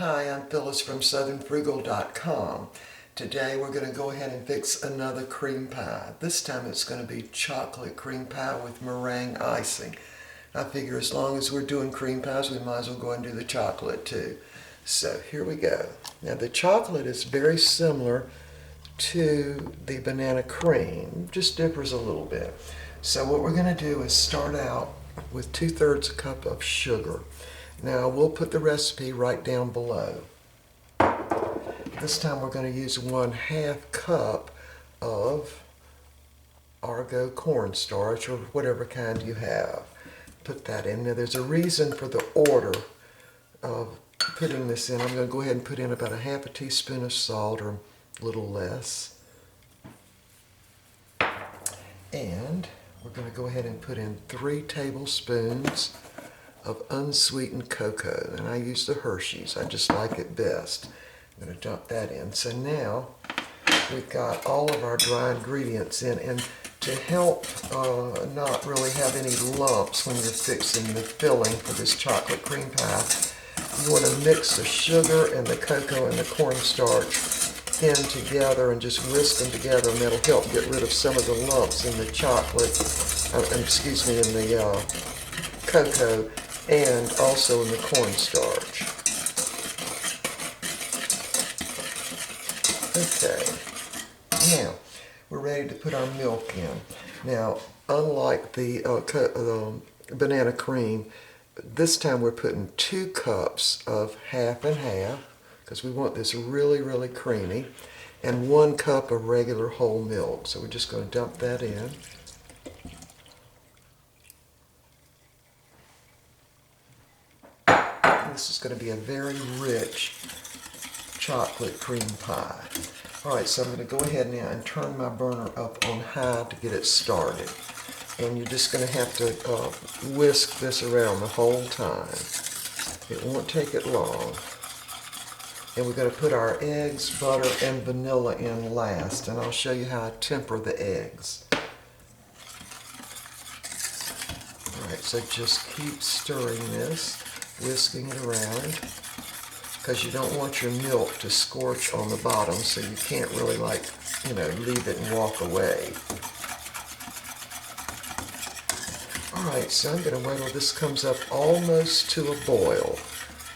Hi, I'm Phyllis from southernfrugal.com. Today we're going to go ahead and fix another cream pie. This time it's going to be chocolate cream pie with meringue icing. I figure as long as we're doing cream pies, we might as well go and do the chocolate too. So here we go. Now the chocolate is very similar to the banana cream, just differs a little bit. So what we're going to do is start out with 2/3 a cup of sugar. Now we'll put the recipe right down below. This time we're going to use 1/2 cup of Argo cornstarch or whatever kind you have. Put that in. Now there's a reason for the order of putting this in. I'm going to go ahead and put in about 1/2 teaspoon of salt or a little less. And we're going to go ahead and put in 3 tablespoons of unsweetened cocoa, and I use the Hershey's. I just like it best. I'm going to dump that in. So now we've got all of our dry ingredients in, and to help not really have any lumps when you're fixing the filling for this chocolate cream pie, you want to mix the sugar and the cocoa and the cornstarch in together and just whisk them together, and that'll help get rid of some of the lumps in the chocolate, in the cocoa, and also in the cornstarch. Okay, now we're ready to put our milk in. Now, unlike the banana cream, this time we're putting 2 cups of 1/2 and 1/2, because we want this really, really creamy, and 1 cup of regular whole milk. So we're just going to dump that in. This is going to be a very rich chocolate cream pie. Alright, so I'm going to go ahead now and turn my burner up on high to get it started. And you're just going to have to whisk this around the whole time. It won't take it long. And we're going to put our eggs, butter, and vanilla in last. And I'll show you how I temper the eggs. Alright, so just keep stirring this, whisking it around, because you don't want your milk to scorch on the bottom, so you can't really leave it and walk away. Alright, so I'm going to wait till this comes up almost to a boil,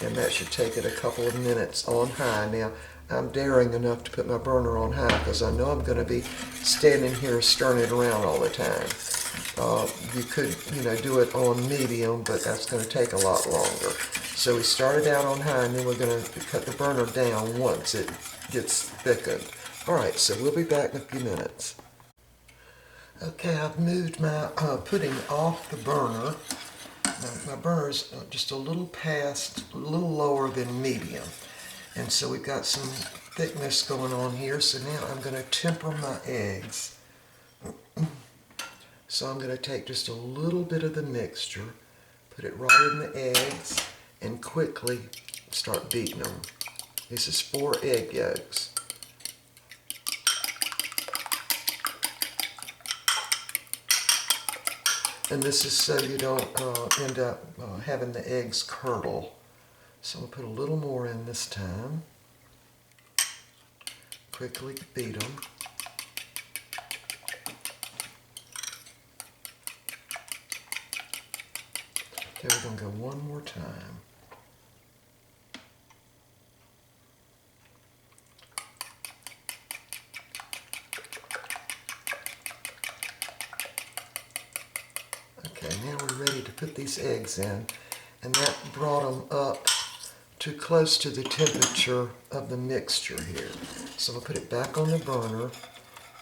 and that should take it a couple of minutes on high. Now, I'm daring enough to put my burner on high because I know I'm going to be standing here stirring it around all the time. You could, do it on medium, but that's going to take a lot longer. So we started out on high, and then we're going to cut the burner down once it gets thickened. Alright, so we'll be back in a few minutes. Okay, I've moved my pudding off the burner. Now, my burner's just a little lower than medium. And so we've got some thickness going on here. So now I'm going to temper my eggs. So I'm going to take just a little bit of the mixture, put it right in the eggs, and quickly start beating them. This is 4 egg yolks. And this is so you don't end up having the eggs curdle. So I'll put a little more in this time. Quickly beat them. Okay, we're going to go one more time. Okay, now we're ready to put these eggs in, and that brought them up to close to the temperature of the mixture here. So we'll put it back on the burner,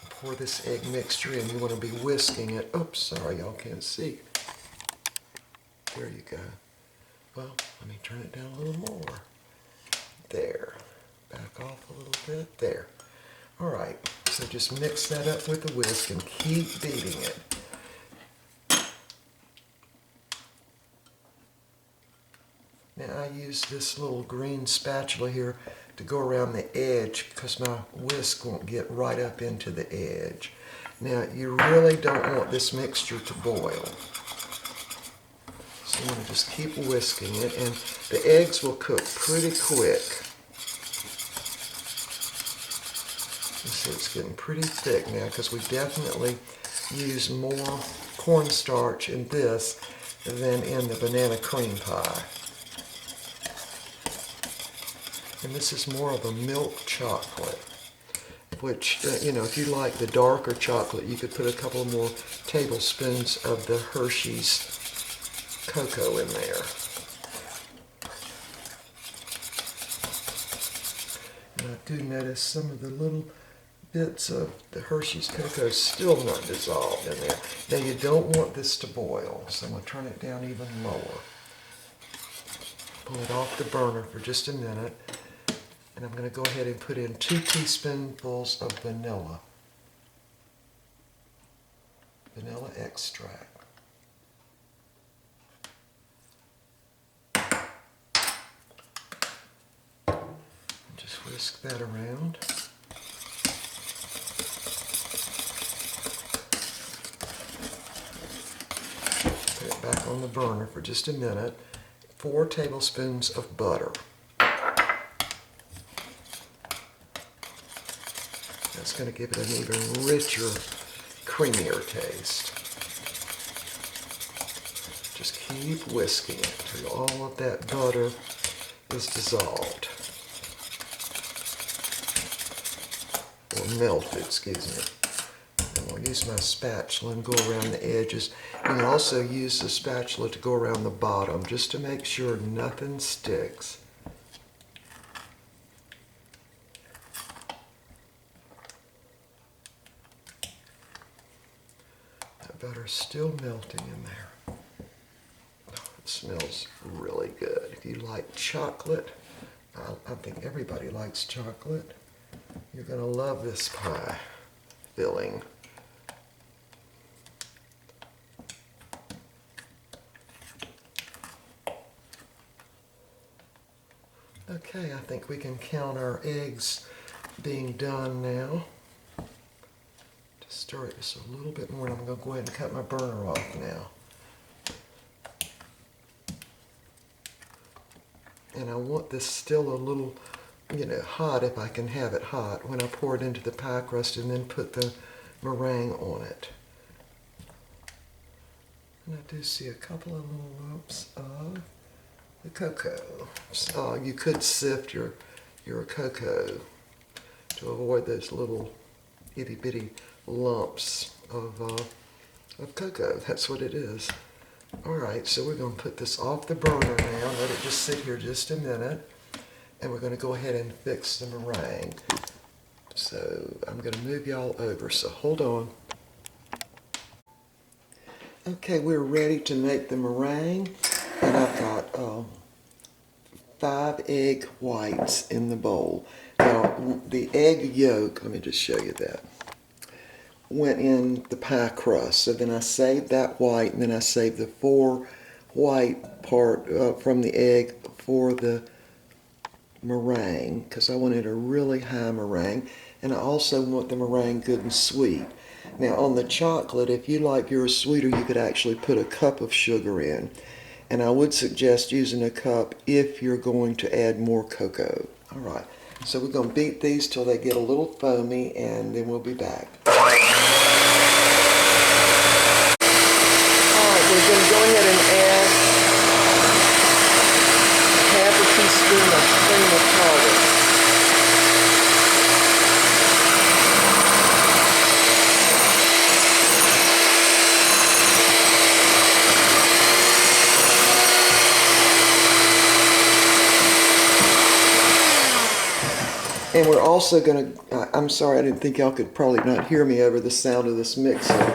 pour this egg mixture in. You want to be whisking it. Oops, sorry, y'all can't see. There you go. Well, let me turn it down a little more. There. Back off a little bit. There. Alright, so just mix that up with the whisk and keep beating it. Now I use this little green spatula here to go around the edge because my whisk won't get right up into the edge. Now you really don't want this mixture to boil. I'm going to just keep whisking it, and the eggs will cook pretty quick. You see it's getting pretty thick now because we definitely use more cornstarch in this than in the banana cream pie. And this is more of a milk chocolate, which, you know, if you like the darker chocolate, you could put a couple more tablespoons of the Hershey's cocoa in there. And I do notice some of the little bits of the Hershey's cocoa still not dissolved in there. Now you don't want this to boil, so I'm going to turn it down even lower. Pull it off the burner for just a minute, and I'm going to go ahead and put in 2 teaspoonfuls of vanilla extract. Just whisk that around. Put it back on the burner for just a minute. 4 tablespoons of butter. That's going to give it an even richer, creamier taste. Just keep whisking it until all of that butter is dissolved. Or melted, excuse me. And I'll use my spatula and go around the edges. You can also use the spatula to go around the bottom just to make sure nothing sticks. That butter's still melting in there. It smells really good. If you like chocolate, I think everybody likes chocolate. You're going to love this pie filling. Okay, I think we can count our eggs being done now. Just stir it just a little bit more, and I'm going to go ahead and cut my burner off now. And I want this still a little, you know, hot if I can have it hot when I pour it into the pie crust and then put the meringue on it. And I do see a couple of little lumps of the cocoa. So you could sift your cocoa to avoid those little itty bitty lumps of cocoa. That's what it is. Alright, so we're going to put this off the burner now, let it just sit here just a minute, and we're going to go ahead and fix the meringue. So I'm going to move y'all over, so hold on. Okay, we're ready to make the meringue, and I've got 5 egg whites in the bowl. Now, the egg yolk, let me just show you that, went in the pie crust. So then I saved that white, and then I saved the 4 white part from the egg for the meringue, because I wanted a really high meringue, and I also want the meringue good and sweet. Now on the chocolate, if you like yours sweeter, you could actually put a cup of sugar in, and I would suggest using a cup if you're going to add more cocoa. Alright, so we're going to beat these till they get a little foamy, and then we'll be back. We're going to go ahead and add half a teaspoon of cream of tartar. And we're also going to, I'm sorry, I didn't think y'all could probably not hear me over the sound of this mixer.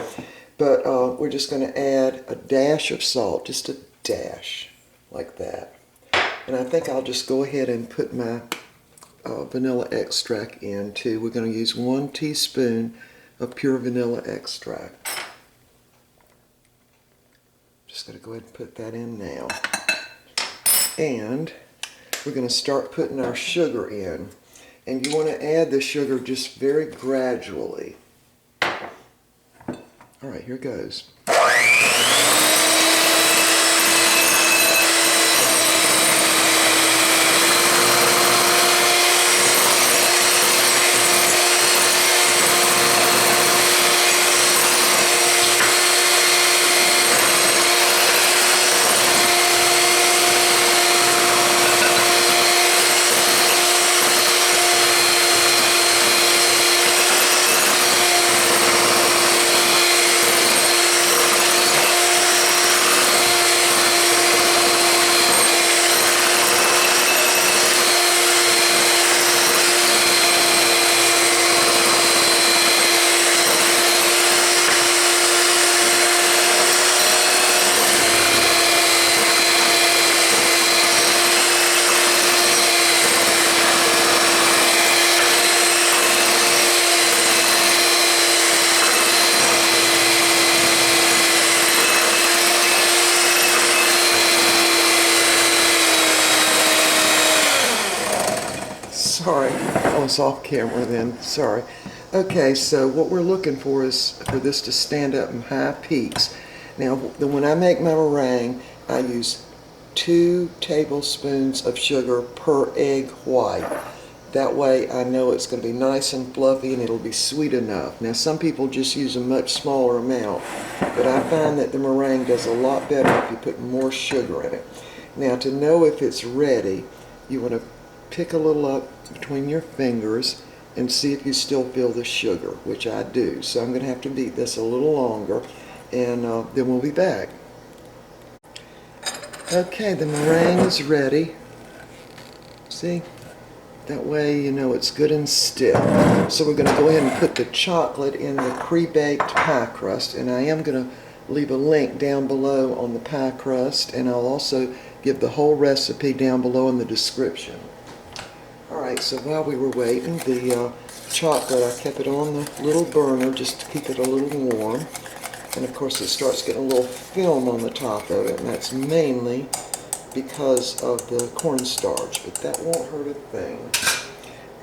But we're just going to add a dash of salt, just a dash, like that. And I think I'll just go ahead and put my vanilla extract in too. We're going to use 1 teaspoon of pure vanilla extract. Just going to go ahead and put that in now. And we're going to start putting our sugar in. And you want to add the sugar just very gradually. Alright, here goes. sorry, I was off camera then, sorry. Okay, so what we're looking for is for this to stand up in high peaks. Now, when I make my meringue, I use 2 tablespoons of sugar per egg white. That way I know it's going to be nice and fluffy and it'll be sweet enough. Now, some people just use a much smaller amount, but I find that the meringue does a lot better if you put more sugar in it. Now, to know if it's ready, you want to pick a little up between your fingers and see if you still feel the sugar, which I do. So I'm going to have to beat this a little longer, and then we'll be back. Okay, the meringue is ready. See? That way you know it's good and stiff. So we're going to go ahead and put the chocolate in the pre-baked pie crust, and I am going to leave a link down below on the pie crust, and I'll also give the whole recipe down below in the description. Alright, so while we were waiting, the chocolate, I kept it on the little burner just to keep it a little warm. And of course it starts getting a little film on the top of it, and that's mainly because of the cornstarch, but that won't hurt a thing.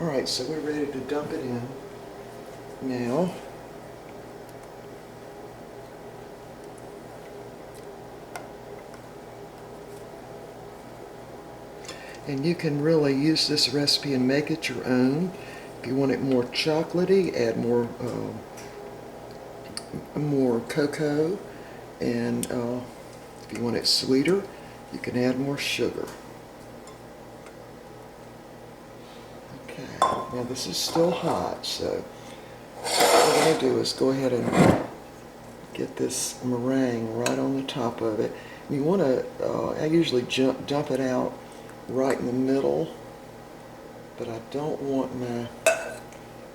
Alright, so we're ready to dump it in now. And you can really use this recipe and make it your own. If you want it more chocolatey, add more cocoa, and if you want it sweeter, you can add more sugar. Okay, now this is still hot, so what we're going to do is go ahead and get this meringue right on the top of it. You want to, I usually dump it out right in the middle, but I don't want my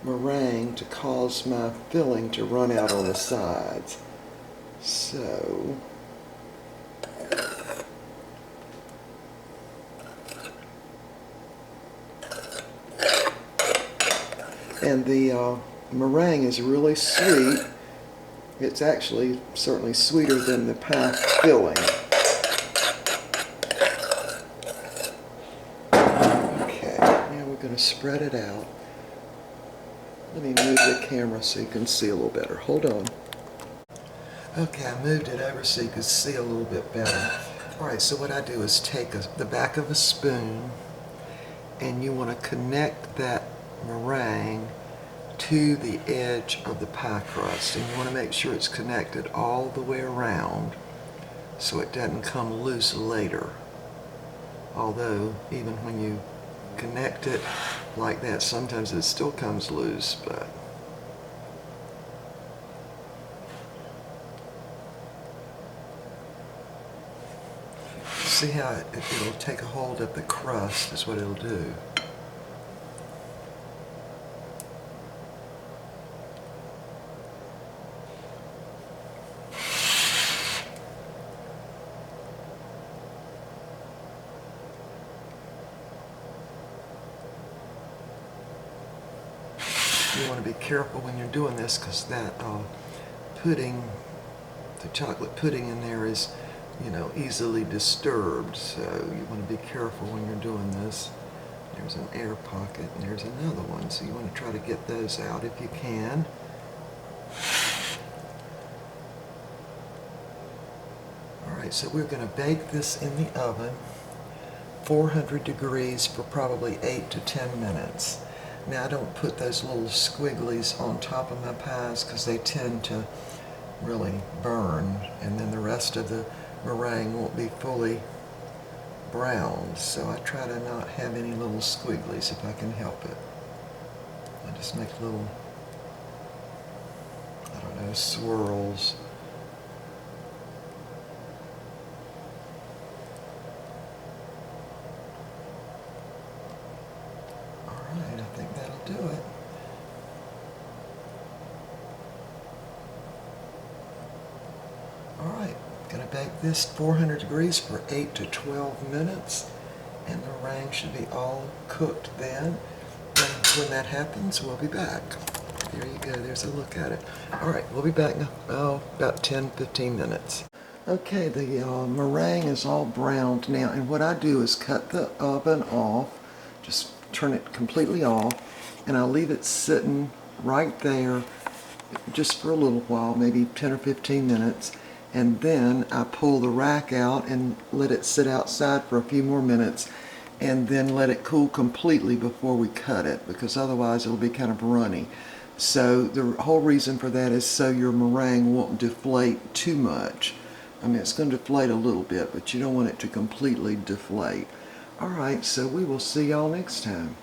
meringue to cause my filling to run out on the sides. So and the meringue is really sweet. It's actually certainly sweeter than the pie filling. Going to spread it out. Let me move the camera so you can see a little better. Hold on. Okay, I moved it over so you can see a little bit better. Alright, so what I do is take the back of a spoon, and you want to connect that meringue to the edge of the pie crust, and you want to make sure it's connected all the way around so it doesn't come loose later. Although, even when you connect it like that, sometimes it still comes loose, but see how it'll take a hold of the crust is what it'll do. You want to be careful when you're doing this, because that pudding, the chocolate pudding in there is, you know, easily disturbed. So you want to be careful when you're doing this. There's an air pocket, and there's another one. So you want to try to get those out if you can. Alright, so we're going to bake this in the oven, 400 degrees for probably 8 to 10 minutes. Now, I don't put those little squigglies on top of my pies because they tend to really burn, and then the rest of the meringue won't be fully browned. So I try to not have any little squigglies if I can help it. I just make little, I don't know, swirls. Alright, I think that'll do it. Alright, going to bake this 400 degrees for 8 to 12 minutes, and the meringue should be all cooked then. And when that happens, we'll be back. There you go, there's a look at it. Alright, we'll be back in about 10-15 minutes. Okay, the meringue is all browned now, and what I do is cut the oven off just turn it completely off, and I'll leave it sitting right there just for a little while, maybe 10 or 15 minutes, and then I pull the rack out and let it sit outside for a few more minutes, and then let it cool completely before we cut it, because otherwise it'll be kind of runny. So the whole reason for that is so your meringue won't deflate too much. I mean, it's going to deflate a little bit, but you don't want it to completely deflate. Alright, so we will see y'all next time.